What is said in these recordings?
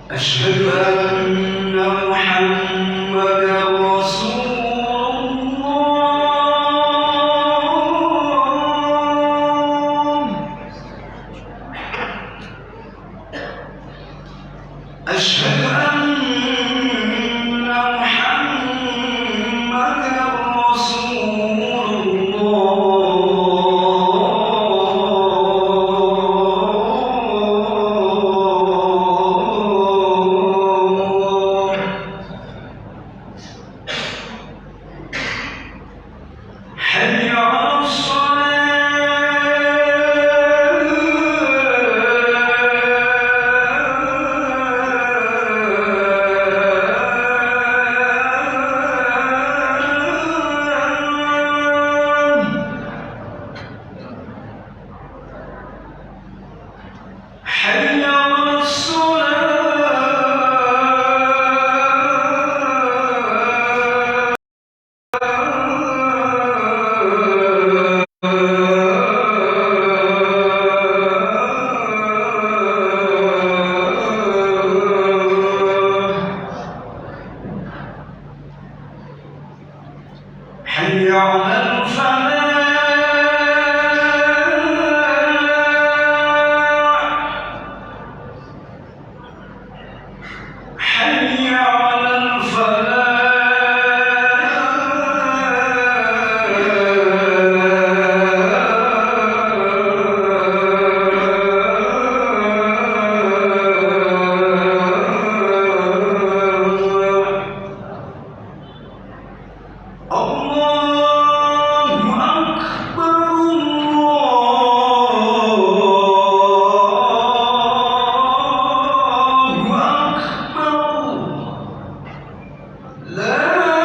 أشهد أن محمدا رسول الله. أشهد أن محمدا رسول الله. حي على حي على حي على الفلاح. حي على الله أكبر الله أكبر. لا إله إلا الله.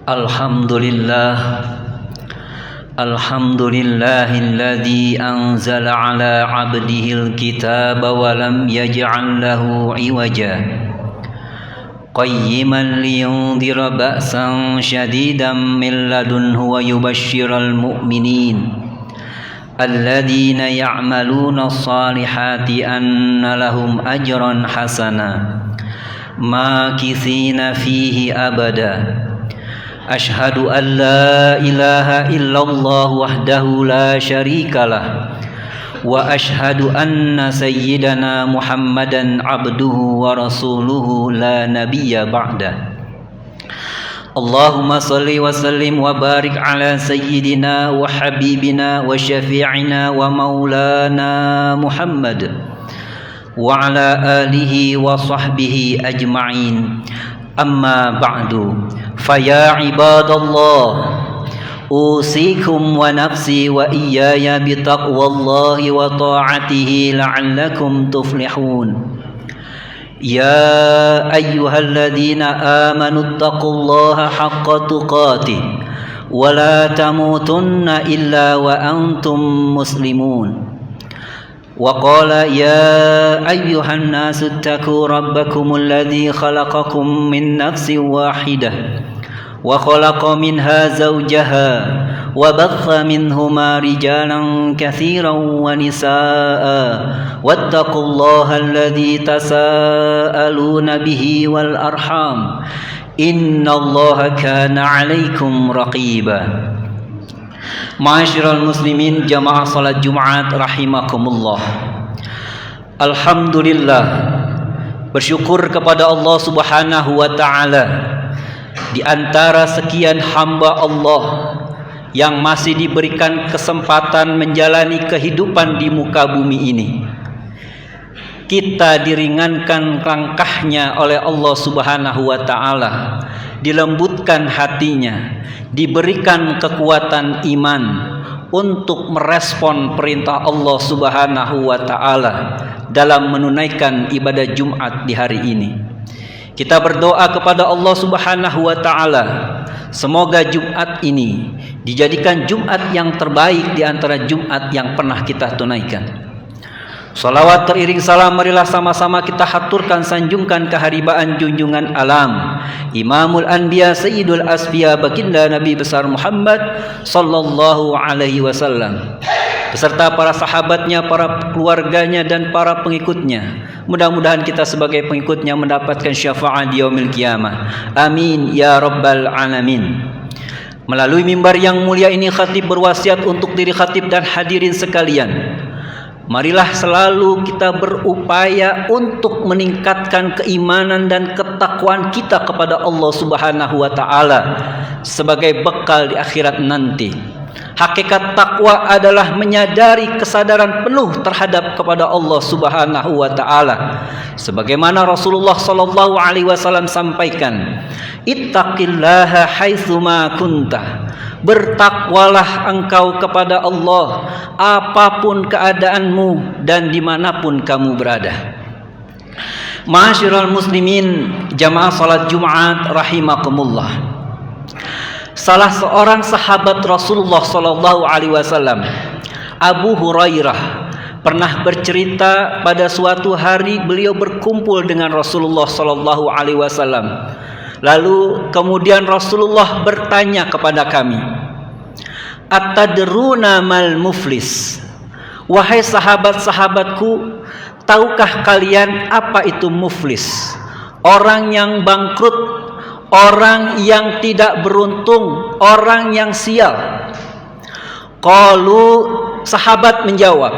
Alhamdulillah, alhamdulillahilladzi anzala ala abdihil kitaba wa lam yaj'al lahu iwaja qayyiman liyundhira ba'san shadidan min ladunhu wa yubashshiral mu'minin alladzina ya'maluna as-salihati anna lahum ajran hasana makithina fihi abada. Ashhadu an la ilaha illallah wahdahu la syarika lah wa ashhadu anna sayyidana Muhammadan abduhu wa rasuluhu la nabiyya ba'da. Allahumma salli wa sallim wa barik ala sayyidina wa habibina wa syafi'ina wa maulana Muhammad wa ala alihi wa sahbihi ajma'in. Amma ba'du, faya ibadallah, usikum wa nafsi wa iyaya bitaqwallahi wa ta'atihi la'allakum tuflihun. Ya ayyuhalladzina amanu taqullaha haqqa tuqatih wa la tamutunna illa wa antum muslimun. وقال يا أيها الناس اتقوا ربكم الذي خلقكم من نفس واحدة وخلق منها زوجها وبث منهما رجالا كثيرا ونساء واتقوا الله الذي تساءلون به والأرحام إن الله كان عليكم رقيبا. Ma'asyiral muslimin jamaah salat Jumat rahimakumullah. Alhamdulillah, bersyukur kepada Allah Subhanahu wa taala di antara sekian hamba Allah yang masih diberikan kesempatan menjalani kehidupan di muka bumi ini. Kita diringankan langkahnya oleh Allah Subhanahu wa taala, dilembutkan hatinya, diberikan kekuatan iman untuk merespon perintah Allah Subhanahu wa taala dalam menunaikan ibadah Jumat di hari ini. Kita berdoa kepada Allah Subhanahu wa taala, semoga Jumat ini dijadikan Jumat yang terbaik di antara Jumat yang pernah kita tunaikan. Salawat teriring salam, marilah sama-sama kita haturkan sanjungkan keharibaan junjungan alam Imamul Anbiya Sayyidul Asfiya baginda Nabi besar Muhammad sallallahu alaihi wasallam beserta para sahabatnya, para keluarganya dan para pengikutnya. Mudah-mudahan kita sebagai pengikutnya mendapatkan syafaat di yaumil qiyamah. Amin ya rabbal alamin. Melalui mimbar yang mulia ini khatib berwasiat untuk diri khatib dan hadirin sekalian, marilah selalu kita berupaya untuk meningkatkan keimanan dan ketakwaan kita kepada Allah Subhanahu wa taala sebagai bekal di akhirat nanti. Hakikat takwa adalah menyadari kesadaran penuh terhadap kepada Allah Subhanahu wa taala. Sebagaimana Rasulullah sallallahu alaihi wasallam sampaikan, "Ittaqillaha haitsuma kunta." Bertakwalah engkau kepada Allah apapun keadaanmu dan dimanapun kamu berada. Ma'asyiral muslimin, jamaah salat Jumat rahimakumullah. Salah seorang sahabat Rasulullah sallallahu alaihi wasallam, Abu Hurairah, pernah bercerita pada suatu hari beliau berkumpul dengan Rasulullah sallallahu alaihi wasallam. Lalu kemudian Rasulullah bertanya kepada kami, "Atadruna mal muflis?" Wahai sahabat-sahabatku, tahukah kalian apa itu muflis? Orang yang bangkrut, orang yang tidak beruntung, orang yang sial. Qalu, sahabat menjawab,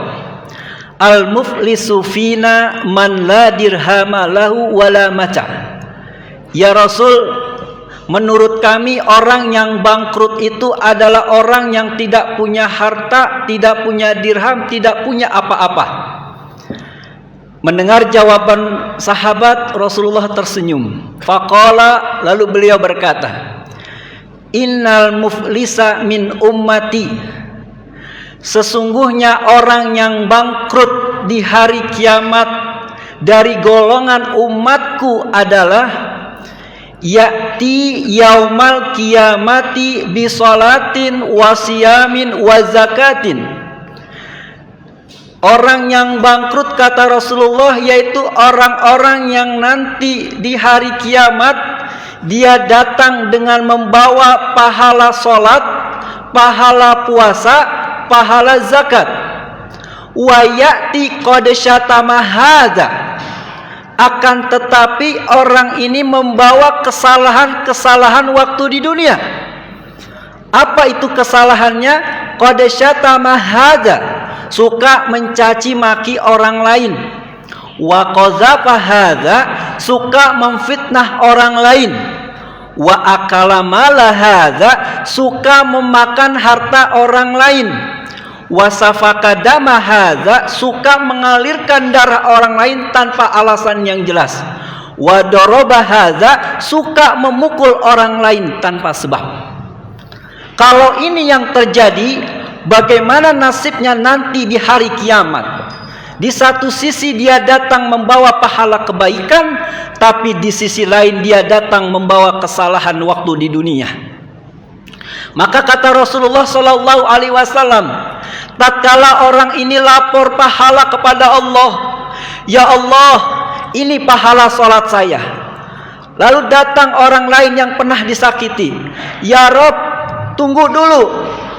"Al-muflisu fina man la dirhama lahu wala mata." Ya Rasul, menurut kami orang yang bangkrut itu adalah orang yang tidak punya harta, tidak punya dirham, tidak punya apa-apa. Mendengar jawaban sahabat, Rasulullah tersenyum. Faqala, lalu beliau berkata, "Innal muflisa min ummati." Sesungguhnya orang yang bangkrut di hari kiamat dari golongan umatku adalah ya'ti yaumal qiyamati bi salatin wa siyamin wa zakatin. Orang yang bangkrut kata Rasulullah yaitu orang-orang yang nanti di hari kiamat dia datang dengan membawa pahala salat, pahala puasa, pahala zakat. Wa ya'ti qad syatama hadza. Akan tetapi orang ini membawa kesalahan-kesalahan waktu di dunia. Apa itu kesalahannya? Qad syatama hadza, suka mencaci maki orang lain. Wa qazafa hadza, suka memfitnah orang lain. Wa akala mala hadza, suka memakan harta orang lain. Wasafaka dama hadza, suka mengalirkan darah orang lain tanpa alasan yang jelas. Wa daraba hadza, suka memukul orang lain tanpa sebab. Kalau ini yang terjadi, bagaimana nasibnya nanti di hari kiamat? Di satu sisi dia datang membawa pahala kebaikan, tapi di sisi lain dia datang membawa kesalahan waktu di dunia. Maka kata Rasulullah sallallahu alaihi wasallam, tatkala orang ini lapor pahala kepada Allah, "Ya Allah, ini pahala salat saya." Lalu datang orang lain yang pernah disakiti, "Ya Rob, tunggu dulu.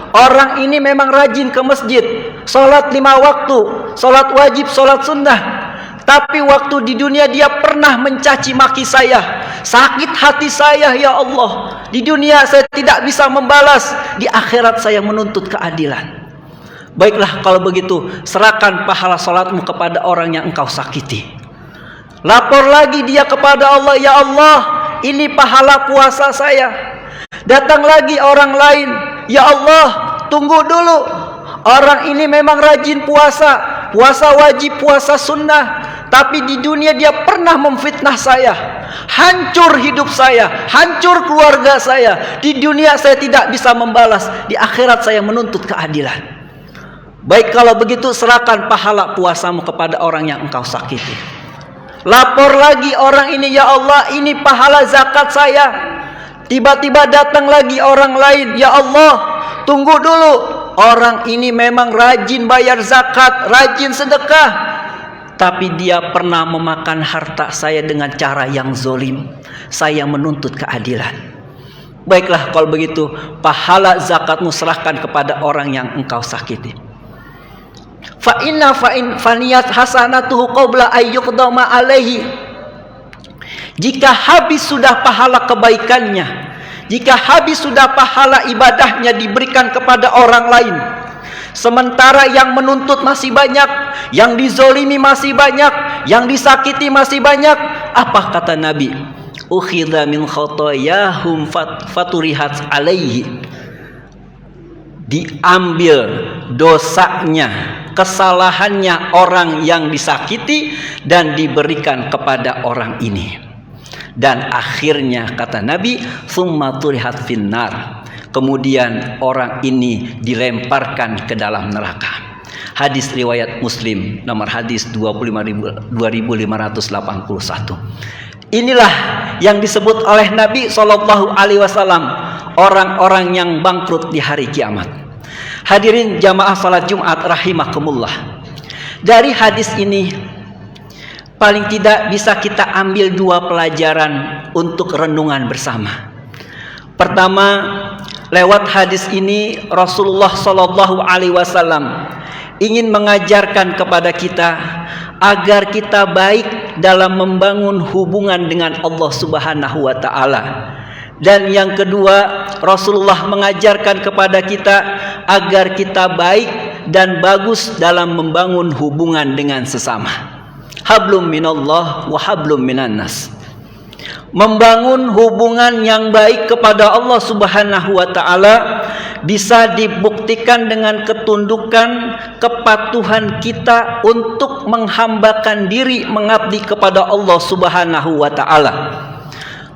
Orang ini memang rajin ke masjid, salat 5 waktu, salat wajib, salat sunnah. Tapi waktu di dunia dia pernah mencaci maki saya. Sakit hati saya, ya Allah. Di dunia saya tidak bisa membalas, di akhirat saya menuntut keadilan." Baiklah kalau begitu, serahkan pahala salatmu kepada orang yang engkau sakiti. Lapor lagi dia kepada Allah, "Ya Allah, ini pahala puasa saya." Datang lagi orang lain, "Ya Allah, tunggu dulu. Orang ini memang rajin puasa, puasa wajib, puasa sunnah. Tapi di dunia dia pernah memfitnah saya. hancur hidup saya, hancur keluarga saya. Di dunia saya tidak bisa membalas, di akhirat saya menuntut keadilan. Baik, kalau begitu serahkan pahala puasamu kepada orang yang engkau sakiti. Lapor lagi orang ini, ya Allah, ini pahala zakat saya. Tiba-tiba datang lagi orang lain, ya Allah, tunggu dulu, orang ini memang rajin bayar zakat, rajin sedekah, tapi dia pernah memakan harta saya dengan cara yang zolim. Saya menuntut keadilan. Baiklah, kalau begitu pahala zakatmu serahkan kepada orang yang engkau sakiti. Faniyat hasanatuhu qabla ayyuqdama alaihi. Jika habis sudah pahala kebaikannya, jika habis sudah pahala ibadahnya diberikan kepada orang lain, sementara yang menuntut masih banyak, yang dizolimi masih banyak, yang disakiti masih banyak, apa kata Nabi? Ukhidha min khotoyahum faturihat alaihi. Diambil dosanya, kesalahannya orang yang disakiti dan diberikan kepada orang ini. Dan akhirnya kata Nabi, summa turihat finnar, kemudian orang ini dilemparkan ke dalam neraka. Hadis riwayat Muslim, nomor hadis 25.2581. Inilah yang disebut oleh Nabi SAW orang-orang yang bangkrut di hari kiamat. Hadirin jamaah salat Jumat rahimakumullah. Dari hadis ini paling tidak bisa kita ambil dua pelajaran untuk renungan bersama. Pertama, lewat hadis ini Rasulullah SAW ingin mengajarkan kepada kita agar kita baik dalam membangun hubungan dengan Allah Subhanahu wa taala. Dan yang kedua, Rasulullah mengajarkan kepada kita agar kita baik dan bagus dalam membangun hubungan dengan sesama. Hablum minallah wa hablum minannas. Membangun hubungan yang baik kepada Allah Subhanahu wa taala bisa dibuktikan dengan ketundukan, kepatuhan kita untuk menghambakan diri mengabdi kepada Allah Subhanahu wa taala.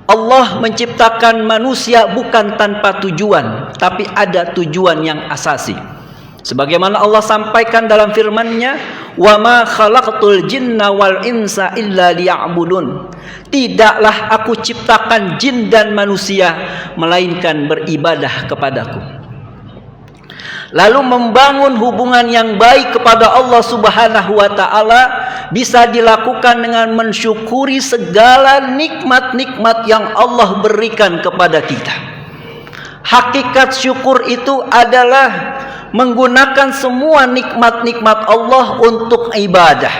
Allah menciptakan manusia bukan tanpa tujuan, tapi ada tujuan yang asasi. Sebagaimana Allah sampaikan dalam firman-Nya, "Wa ma khalaqtul jinna wal insa illa liya'budun." Tidaklah aku ciptakan jin dan manusia melainkan beribadah kepadaku. Lalu membangun hubungan yang baik kepada Allah Subhanahu wa taala bisa dilakukan dengan mensyukuri segala nikmat-nikmat yang Allah berikan kepada kita. Hakikat syukur itu adalah menggunakan semua nikmat-nikmat Allah untuk ibadah.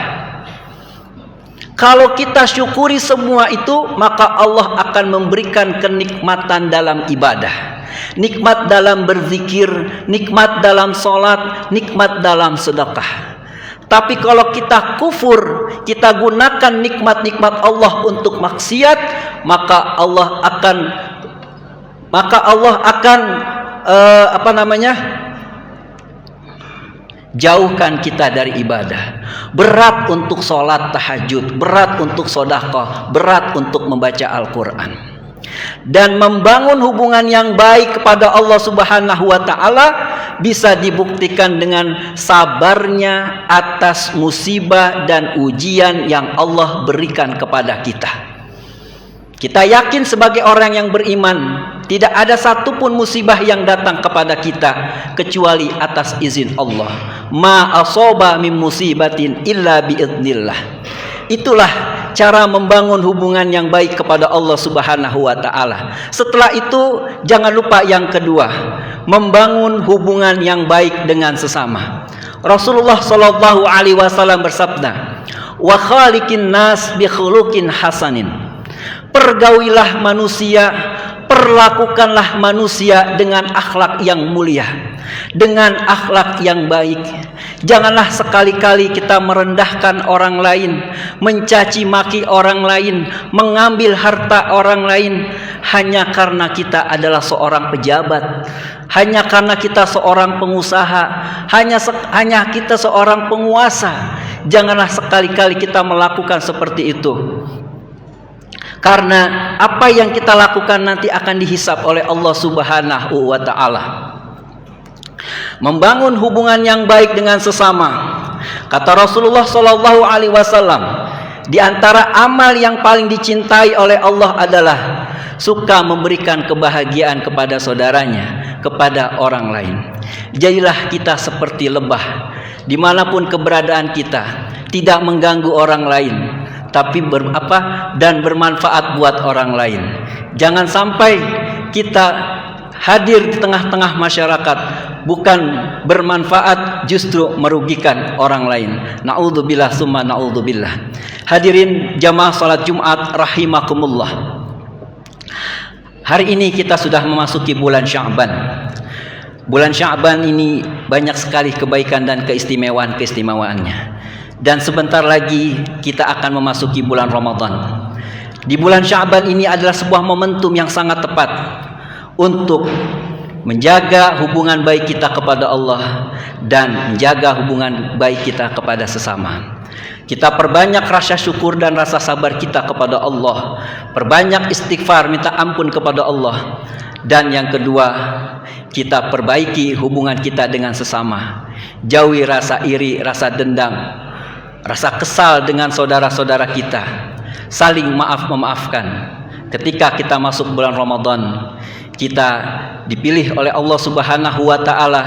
Kalau kita syukuri semua itu, maka Allah akan memberikan kenikmatan dalam ibadah, nikmat dalam berzikir, nikmat dalam sholat, nikmat dalam sedekah. Tapi kalau kita kufur, kita gunakan nikmat-nikmat Allah untuk maksiat, maka Allah akan jauhkan kita dari ibadah. Berat untuk sholat tahajud, berat untuk sedekah, berat untuk membaca Al-Quran. Dan membangun hubungan yang baik kepada Allah Subhanahu wa taala bisa dibuktikan dengan sabarnya atas musibah dan ujian yang Allah berikan kepada kita. Kita yakin sebagai orang yang beriman, tidak ada satupun musibah yang datang kepada kita kecuali atas izin Allah. Ma asaba min musibatin illa biidznillah. Itulah cara membangun hubungan yang baik kepada Allah Subhanahu wa taala. Setelah itu jangan lupa yang kedua, membangun hubungan yang baik dengan sesama. Rasulullah sallallahu alaihi wasallam bersabda, "Wa khaliqin nas bi khuluqin hasanin." Pergaulilah manusia, perlakukanlah manusia dengan akhlak yang mulia, dengan akhlak yang baik. Janganlah sekali-kali kita merendahkan orang lain, mencaci maki orang lain, mengambil harta orang lain hanya karena kita adalah seorang pejabat, hanya karena kita seorang pengusaha, hanya kita seorang penguasa. Janganlah sekali-kali kita melakukan seperti itu. Karena apa yang kita lakukan nanti akan dihisab oleh Allah Subhanahu wa taala. Membangun hubungan yang baik dengan sesama. Kata Rasulullah sallallahu alaihi wasallam, di antara amal yang paling dicintai oleh Allah adalah suka memberikan kebahagiaan kepada saudaranya, kepada orang lain. Jadilah kita seperti lebah, dimanapun keberadaan kita, tidak mengganggu orang lain, tapi dan bermanfaat buat orang lain. Jangan sampai kita hadir di tengah-tengah masyarakat bukan bermanfaat, justru merugikan orang lain. Na'udzubillah summa na'udzubillah. Hadirin jamaah salat Jumat rahimakumullah. Hari ini kita sudah memasuki bulan Sya'ban. Bulan Sya'ban ini banyak sekali kebaikan dan keistimewaan-keistimewaannya. Dan sebentar lagi kita akan memasuki bulan Ramadan. Di bulan Sya'ban ini adalah sebuah momentum yang sangat tepat untuk menjaga hubungan baik kita kepada Allah dan menjaga hubungan baik kita kepada sesama. Kita perbanyak rasa syukur dan rasa sabar kita kepada Allah, perbanyak istighfar, minta ampun kepada Allah. Dan yang kedua, kita perbaiki hubungan kita dengan sesama. Jauhi rasa iri, rasa dendam, rasa kesal dengan saudara-saudara kita. Saling maaf-memaafkan. Ketika kita masuk bulan Ramadan, kita dipilih oleh Allah Subhanahu wa taala,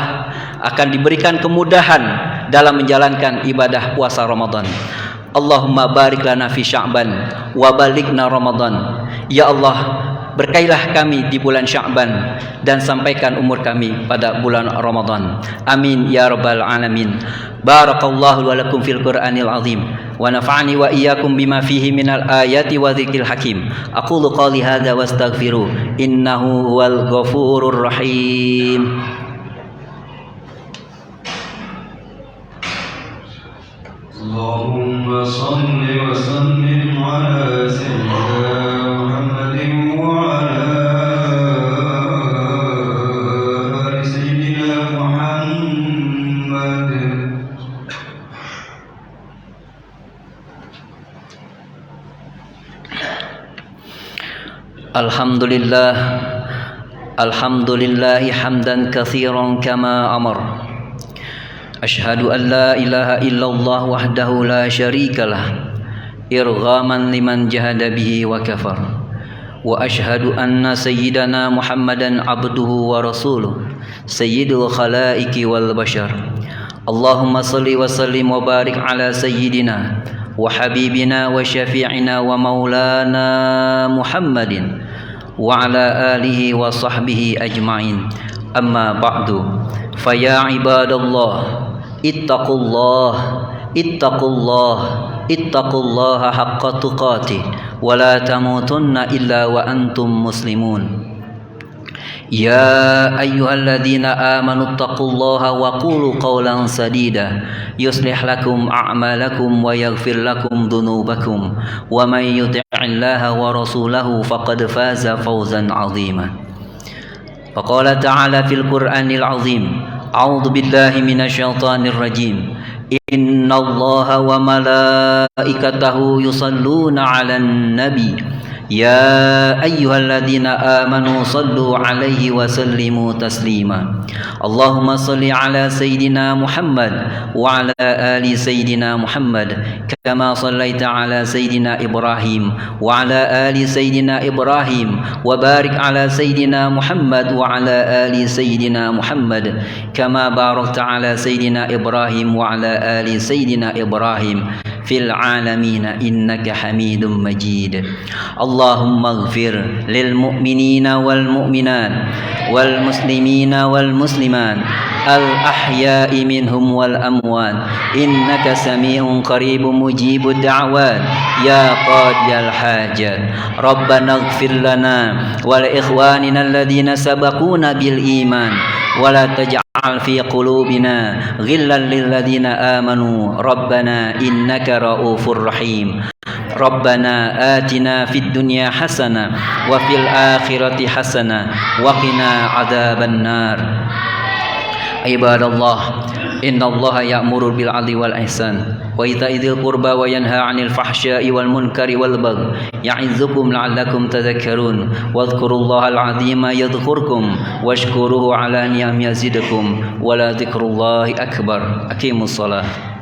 akan diberikan kemudahan dalam menjalankan ibadah puasa Ramadan. Allahumma barik lana fi Sya'ban wa balighna Ramadan. Ya Allah, berkailah kami di bulan Sya'ban dan sampaikan umur kami pada bulan Ramadan. Amin ya rabbal alamin. Barakallahu wa lakum fil Qur'anil azim wa nafa'ani wa iyyakum bima fihi minal ayati wa dzikril hakim. Aqulu qali hadza wastaghfiru innahu huwal ghafurur rahim. Allahumma salli wa sallim ala sayyidina Muhammadin wa ala ali sayyidina Muhammad. Alhamdulillah, alhamdulillahi hamdan katsiran kama amar. Ashhadu an la ilaha illallah wahdahu la syarikalah irghaman liman jahada bihi wa kafar. Wa ashhadu anna sayyidana Muhammadan abduhu wa rasuluh sayyidul khalaiqi wal bashar. Allahumma salli wa sallim wa barik ala sayyidina wa habibina wa syafi'ina wa maulana Muhammadin wa ala alihi wa sahbihi ajma'in. Amma ba'du, faya ibadallah ittaqullah ittaqullah ittaqullaha haqqa tuqatih wa la tamutunna illa wa antum muslimun. Ya ayyuhalladzina amanu ittaqullaha wa qulu qawlan sadida yuslih lakum a'malakum wa yaghfir lakum dhunubakum wa may yuti'illaha wa rasulahu faqad faza fawzan 'azima. Faqala ta'ala fil Qur'anil 'azim, a'udzu billahi minasyaitonir rajim. Innallaha wa malaikatahu yusalluna 'alan nabi. Ya ayyuhalladzina amanu sallu 'alaihi wa sallimu taslima. Allahumma salli 'ala sayyidina Muhammad wa 'ala ali sayyidina Muhammad kama sallaita 'ala sayyidina Ibrahim wa 'ala ali sayyidina Ibrahim wa barik 'ala sayyidina Muhammad wa 'ala ali sayyidina Muhammad kama barakta 'ala sayyidina Ibrahim wa 'ala ali sayyidina Ibrahim fil alamin innaka Hamidum Majid. Allahumma ighfir lil mu'minina wal mu'minat wal muslimina wal muslimat al ahya'i minhum wal amwat innaka sami'un qaribun mujibud da'wat ya qadiyal hajat. Rabbana ighfir lana wa li ikhwanina alladhina sabaquna bil iman wa la taj'al fi qulubina ghillan lil ladzina amanu rabbana innaka ra'ufur rahim. Rabbana atina fid dunya hasanah wa fil akhirati hasanah wa qina adzabannar. Ibadallah, innallaha ya'muru bil 'adli wal ihsan wa ita'i dzil qurba wa yanha 'anil fahsya'i wal munkari wal baghi ya'idzukum la'allakum tadhakkarun wadhkurullahal 'azima yadhkurkum washkuruhu 'ala ni'amihi yazidukum wa la dzikrullahi akbar. Aqimus shalah.